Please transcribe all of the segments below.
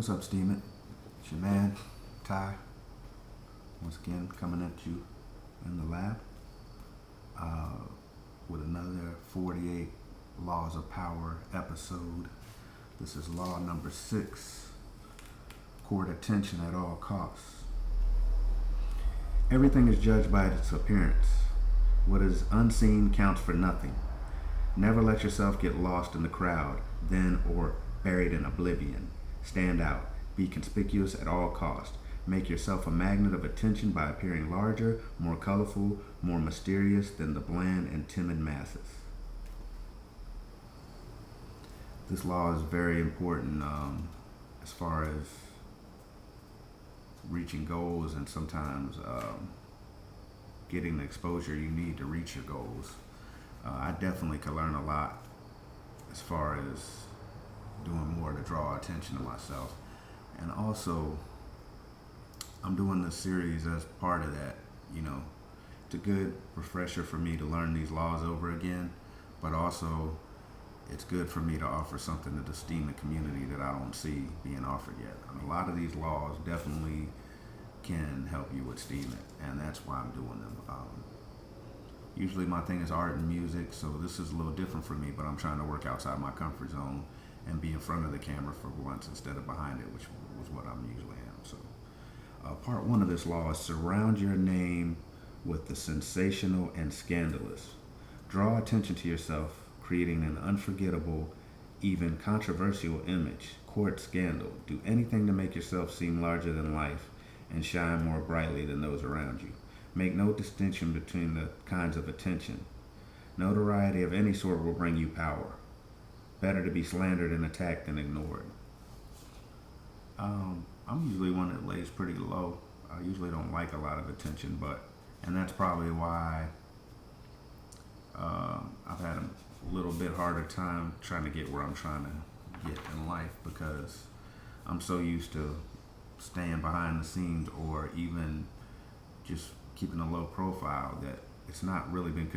What's up, Steven? It's your man, Ty, once again coming at you in the lab uh, with another 48 Laws of Power episode. This is law number 6, court attention at all costs. Everything is judged by its appearance. What is unseen counts for nothing. Never let yourself get lost in the crowd, then or buried in oblivion. Stand out. Be conspicuous at all costs. Make yourself a magnet of attention by appearing larger, more colorful, more mysterious than the bland and timid masses. This law is very important as far as reaching goals and sometimes getting the exposure you need to reach your goals. I definitely could learn a lot as far as doing more to draw attention to myself. And also, I'm doing this series as part of that. It's a good refresher for me to learn these laws over again, but also it's good for me to offer something to the STEAMIT community that I don't see being offered yet. A lot of these laws definitely can help you with STEAMIT, and that's why I'm doing them. Usually my thing is art and music, so this is a little different for me, but I'm trying to work outside my comfort zone and be in front of the camera for once instead of behind it, which was what I'm usually am. So part 1 of this law is surround your name with the sensational and scandalous. Draw attention to yourself, creating an unforgettable, even controversial image. Court scandal. Do anything to make yourself seem larger than life and shine more brightly than those around you. Make no distinction between the kinds of attention. Notoriety of any sort will bring you power. Better to be slandered and attacked than ignored. I'm usually one that lays pretty low. I usually don't like a lot of attention, and that's probably why I've had a little bit harder time trying to get where I'm trying to get in life, because I'm so used to staying behind the scenes or even just keeping a low profile that it's not really been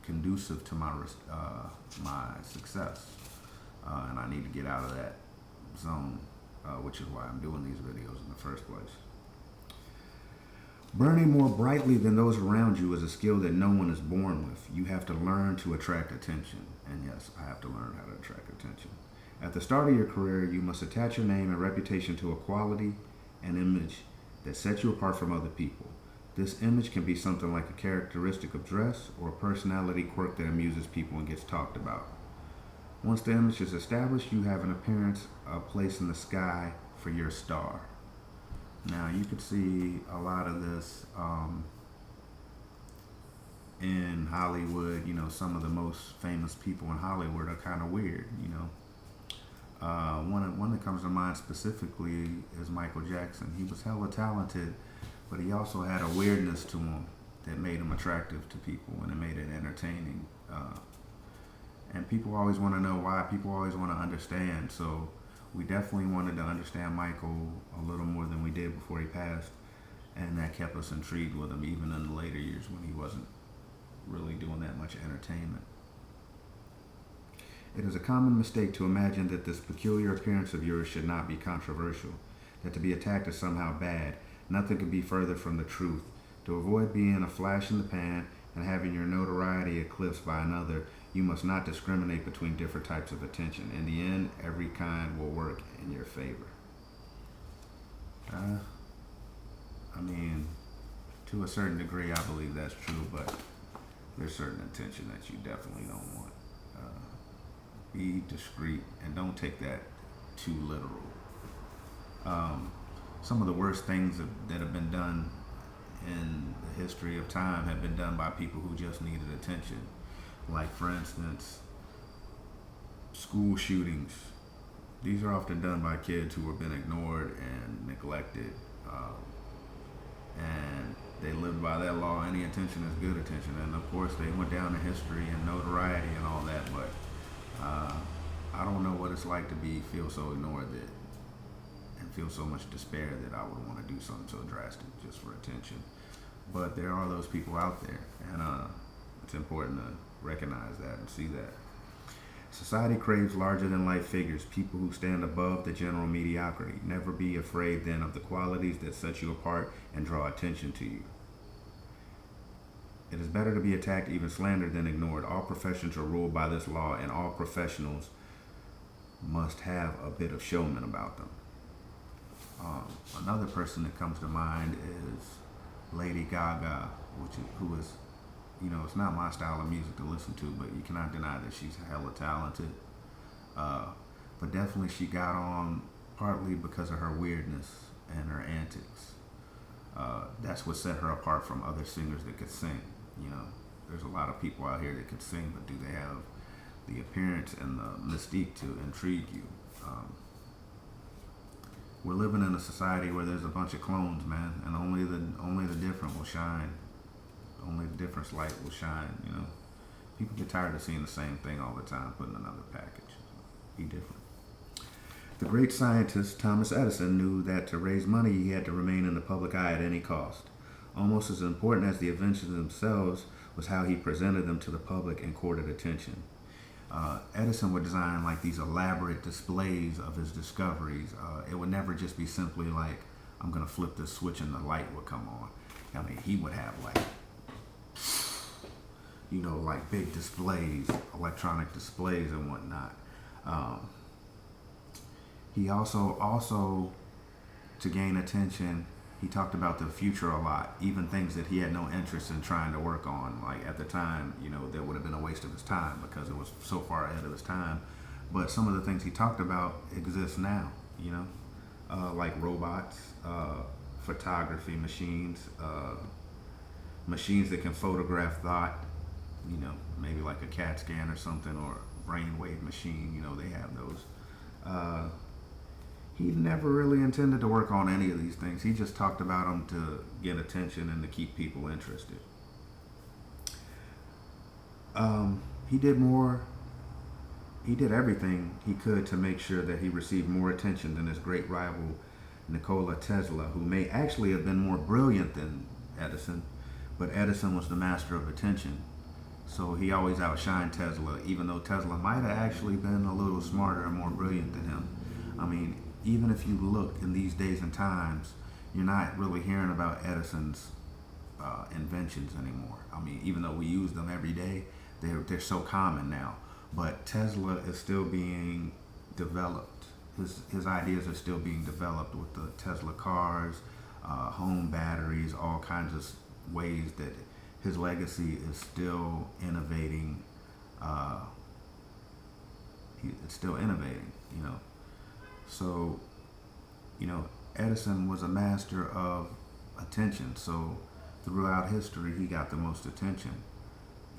conducive to my success, and I need to get out of that zone, which is why I'm doing these videos in the first place. Burning more brightly than those around you is a skill that no one is born with. You have to learn to attract attention, and yes, I have to learn how to attract attention. At the start of your career, you must attach your name and reputation to a quality and image that sets you apart from other people. This image can be something like a characteristic of dress or a personality quirk that amuses people and gets talked about. Once the image is established, you have an appearance, a place in the sky for your star. Now, you could see a lot of this in Hollywood. Some of the most famous people in Hollywood are kind of weird. One that comes to mind specifically is Michael Jackson. He was hella talented, but he also had a weirdness to him that made him attractive to people, and it made it entertaining. And people always want to know why. People always want to understand. So we definitely wanted to understand Michael a little more than we did before he passed, and that kept us intrigued with him even in the later years when he wasn't really doing that much entertainment. It is a common mistake to imagine that this peculiar appearance of yours should not be controversial, that to be attacked is somehow bad. Nothing could be further from the truth. To avoid being a flash in the pan and having your notoriety eclipsed by another, you must not discriminate between different types of attention. In the end, every kind will work in your favor. To a certain degree, I believe that's true, but there's certain attention that you definitely don't want. Be discreet and don't take that too literal. Some of the worst things that have been done in the history of time have been done by people who just needed attention. Like, for instance, school shootings. These are often done by kids who have been ignored and neglected, and they lived by that law. Any attention is good attention, and of course they went down in history and notoriety and all that, but I don't know what it's like to feel so ignored and feel so much despair that I would want to do something so drastic just for attention. But there are those people out there, and it's important to recognize that and see that. Society craves larger than life figures, people who stand above the general mediocrity. Never be afraid then of the qualities that set you apart and draw attention to you. It is better to be attacked, even slandered, than ignored. All professions are ruled by this law, and all professionals must have a bit of showman about them. Another person that comes to mind is Lady Gaga, who is, it's not my style of music to listen to, but you cannot deny that she's hella talented. But definitely she got on partly because of her weirdness and her antics. That's what set her apart from other singers that could sing. There's a lot of people out here that could sing, but do they have the appearance and the mystique to intrigue you? We're living in a society where there's a bunch of clones, man, and only the different will shine. Only the different light will shine. People get tired of seeing the same thing all the time, put in another package. Be different. The great scientist Thomas Edison knew that to raise money he had to remain in the public eye at any cost. Almost as important as the inventions themselves was how he presented them to the public and courted attention. Edison would design like these elaborate displays of his discoveries. It would never just be simply like, I'm going to flip this switch and the light would come on. I mean, he would have like big displays, electronic displays and whatnot. He also, to gain attention, he talked about the future a lot, even things that he had no interest in trying to work on. Like at the time, that would have been a waste of his time because it was so far ahead of his time. But some of the things he talked about exist now, like robots, photography machines, machines that can photograph thought, maybe like a CAT scan or something, or a brainwave machine, they have those. He never really intended to work on any of these things. He just talked about them to get attention and to keep people interested. He did everything he could to make sure that he received more attention than his great rival, Nikola Tesla, who may actually have been more brilliant than Edison, but Edison was the master of attention. So he always outshined Tesla, even though Tesla might have actually been a little smarter and more brilliant than him. I mean, even if you look in these days and times, you're not really hearing about Edison's inventions anymore. I mean, even though we use them every day, they're so common now. But Tesla is still being developed. His ideas are still being developed with the Tesla cars, home batteries, all kinds of ways that his legacy is still innovating. It's still innovating, So, Edison was a master of attention. So throughout history, he got the most attention,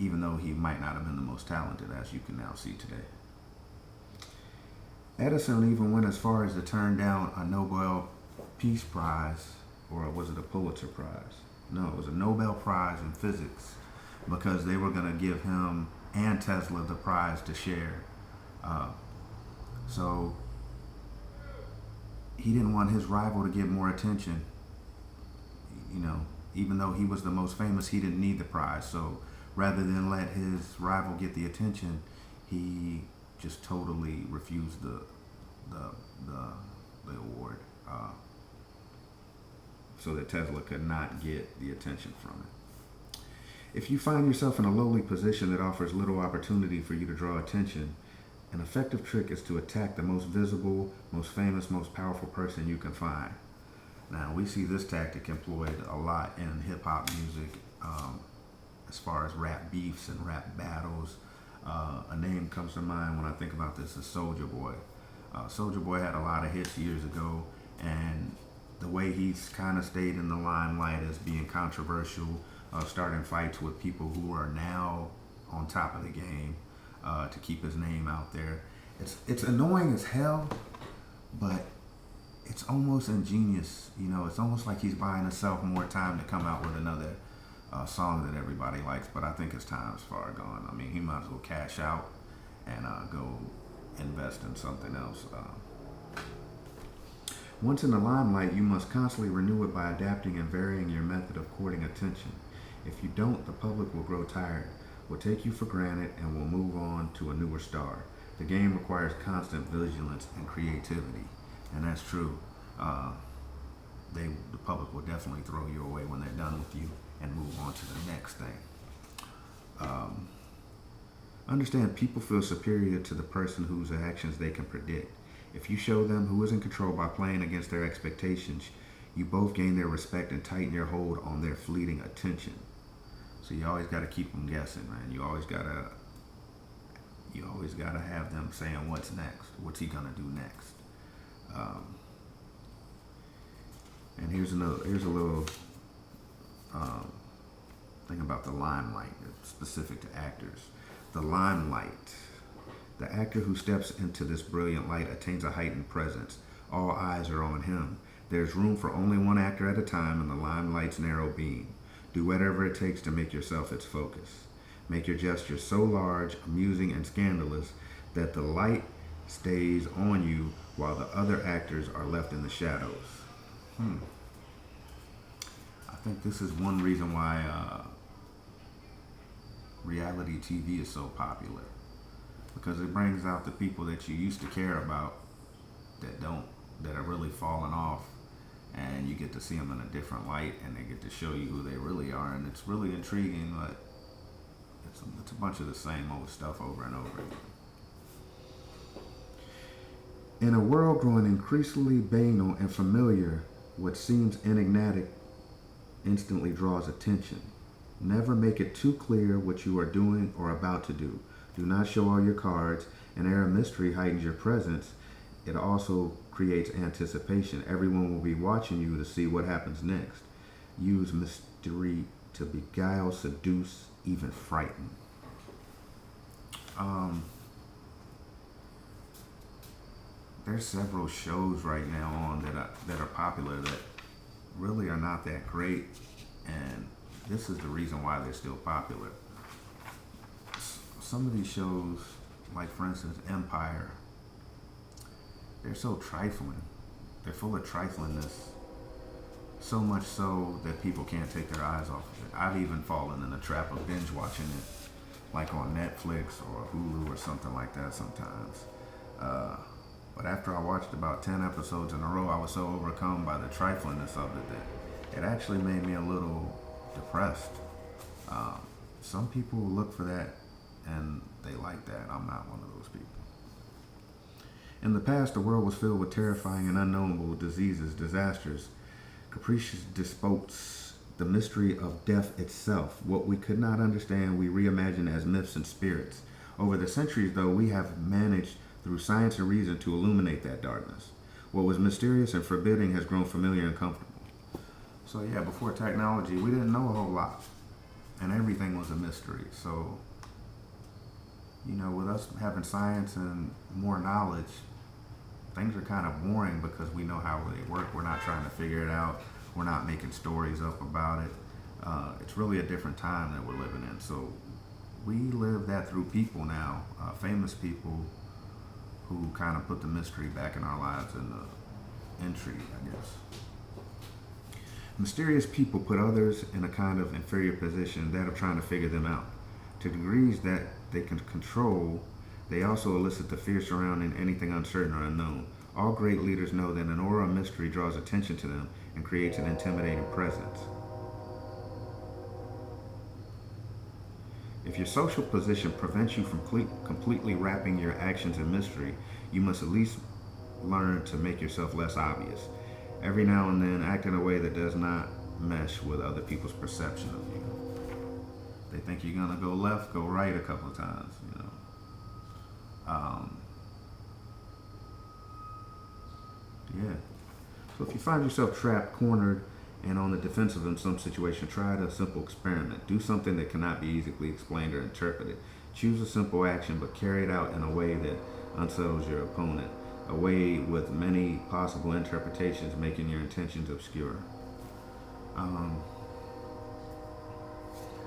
even though he might not have been the most talented, as you can now see today. Edison even went as far as to turn down a Nobel Peace Prize, or was it a Pulitzer Prize? No, it was a Nobel Prize in physics, because they were going to give him and Tesla the prize to share. So he didn't want his rival to get more attention. Even though he was the most famous, he didn't need the prize. So rather than let his rival get the attention, he just totally refused the award, so that Tesla could not get the attention from it. If you find yourself in a lowly position that offers little opportunity for you to draw attention, an effective trick is to attack the most visible, most famous, most powerful person you can find. Now, we see this tactic employed a lot in hip-hop music, as far as rap beefs and rap battles. A name comes to mind when I think about this is Soulja Boy. Soulja Boy had a lot of hits years ago, and the way he's kind of stayed in the limelight as being controversial, starting fights with people who are now on top of the game, to keep his name out there. It's annoying as hell, but it's almost ingenious. It's almost like he's buying himself more time to come out with another song that everybody likes. But I think his time's far gone. I mean, he might as well cash out and go invest in something else. Once in the limelight, you must constantly renew it by adapting and varying your method of courting attention. If you don't, the public will grow tired, will take you for granted, and will move on to a newer star. The game requires constant vigilance and creativity, and that's true. Uh, the public will definitely throw you away when they're done with you and move on to the next thing. Um, Understand people feel superior to the person whose actions they can predict. If you show them who is in control by playing against their expectations, you both gain their respect and tighten your hold on their fleeting attention. So you always got to keep them guessing, man. You always gotta have them saying what's next. What's he gonna do next? Um, and here's a little um, thing about the limelight, specific to actors. The limelight. The actor who steps into this brilliant light attains a heightened presence. All eyes are on him. There's room for only one actor at a time in the limelight's narrow beam. Do whatever it takes to make yourself its focus. Make your gestures so large, amusing, and scandalous that the light stays on you while the other actors are left in the shadows. I think this is one reason why reality TV is so popular, because it brings out the people that you used to care about that are really falling off, and you get to see them in a different light, and they get to show you who they really are, and it's really intriguing. But it's a bunch of the same old stuff over and over again. In a world growing increasingly banal and familiar, what seems enigmatic instantly draws attention. Never make it too clear what you are doing or about to do. Do not show all your cards. An air of mystery heightens your presence. It also creates anticipation. Everyone will be watching you to see what happens next. Use mystery to beguile, seduce, even frighten. There's several shows right now on that are popular that really are not that great, and this is the reason why they're still popular. Some of these shows, like for instance Empire, they're so trifling. They're full of triflingness. So much so that people can't take their eyes off of it. I've even fallen in the trap of binge watching it, like on Netflix or Hulu or something like that sometimes. But after I watched about 10 episodes in a row, I was so overcome by the triflingness of it that it actually made me a little depressed. Some people look for that and they like that. I'm not one of those people. In the past, the world was filled with terrifying and unknowable diseases, disasters, capricious despots, the mystery of death itself. What we could not understand, we reimagine as myths and spirits. Over the centuries, though, we have managed through science and reason to illuminate that darkness. What was mysterious and forbidding has grown familiar and comfortable. So yeah, before technology, we didn't know a whole lot, and everything was a mystery. So, with us having science and more knowledge, things are kind of boring because we know how they work. We're not trying to figure it out. We're not making stories up about it. It's really a different time that we're living in. So we live that through people now, famous people who kind of put the mystery back in our lives and the intrigue, I guess. Mysterious people put others in a kind of inferior position that of trying to figure them out. To degrees that they can control, they also elicit the fear surrounding anything uncertain or unknown. All great leaders know that an aura of mystery draws attention to them and creates an intimidating presence. If your social position prevents you from completely wrapping your actions in mystery, you must at least learn to make yourself less obvious. Every now and then, act in a way that does not mesh with other people's perception of you. They think you're gonna go left, go right a couple of times, Yeah. So if you find yourself trapped, cornered, and on the defensive in some situation, try a simple experiment. Do something that cannot be easily explained or interpreted. Choose a simple action, but carry it out in a way that unsettles your opponent. A way with many possible interpretations, making your intentions obscure.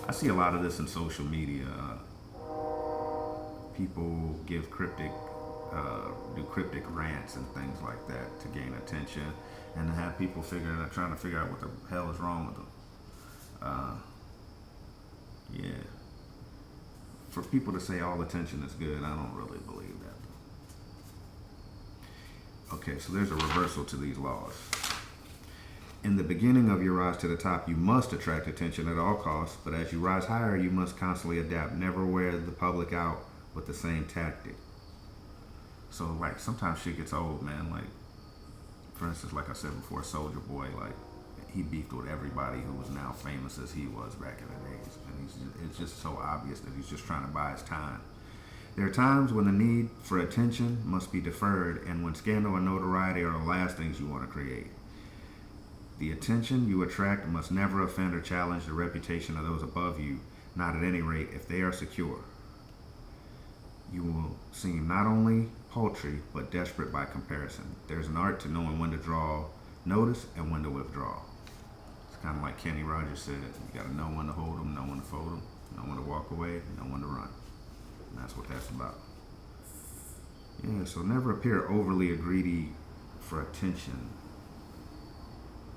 I see a lot of this in social media. People give do cryptic rants and things like that to gain attention, and to have people trying to figure out what the hell is wrong with them. Yeah. For people to say all attention is good, I don't really believe that Okay, so there's a reversal to these laws. In the beginning of your rise to the top, you must attract attention at all costs, but as you rise higher, you must constantly adapt. Never wear the public out with the same tactic. So, like, sometimes shit gets old, man. Like, for instance, like I said before, Soldier Boy, like, he beefed with everybody who was now famous as he was back in the days. And it's just so obvious that he's just trying to buy his time. There are times when the need for attention must be deferred, and when scandal and notoriety are the last things you want to create. The attention you attract must never offend or challenge the reputation of those above you, not at any rate if they are secure. You will seem not only paltry, but desperate by comparison. There's an art to knowing when to draw notice and when to withdraw. It's kind of like Kenny Rogers said, you gotta know when to hold them, know when to fold them, know when to walk away, know when to run. And that's what that's about. Yeah, so never appear overly greedy for attention.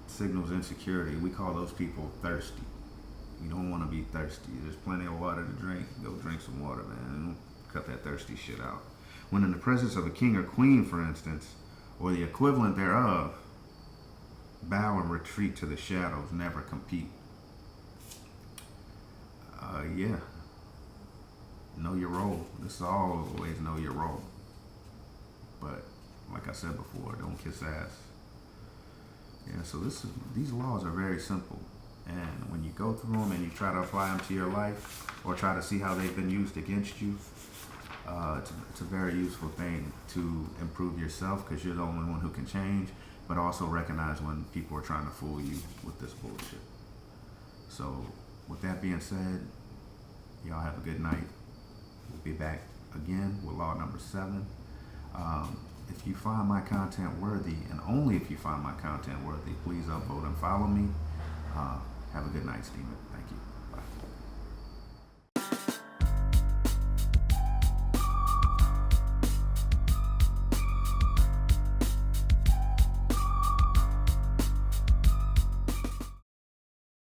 Signals insecurity. We call those people thirsty. You don't want to be thirsty. There's plenty of water to drink. Go drink some water, man. Cut that thirsty shit out. When in the presence of a king or queen, for instance, or the equivalent thereof, bow and retreat to the shadows. Never compete. Yeah. Know your role. This is always know your role. But like I said before, don't kiss ass. Yeah, so these laws are very simple, and when you go through them and you try to apply them to your life or try to see how they've been used against you, it's a very useful thing to improve yourself, because you're the only one who can change, but also recognize when people are trying to fool you with this bullshit. So with that being said, y'all have a good night. We'll be back again with law number 7. If you find my content worthy, and only if you find my content worthy, please upvote and follow me. Have a good night, Steven. Thank you.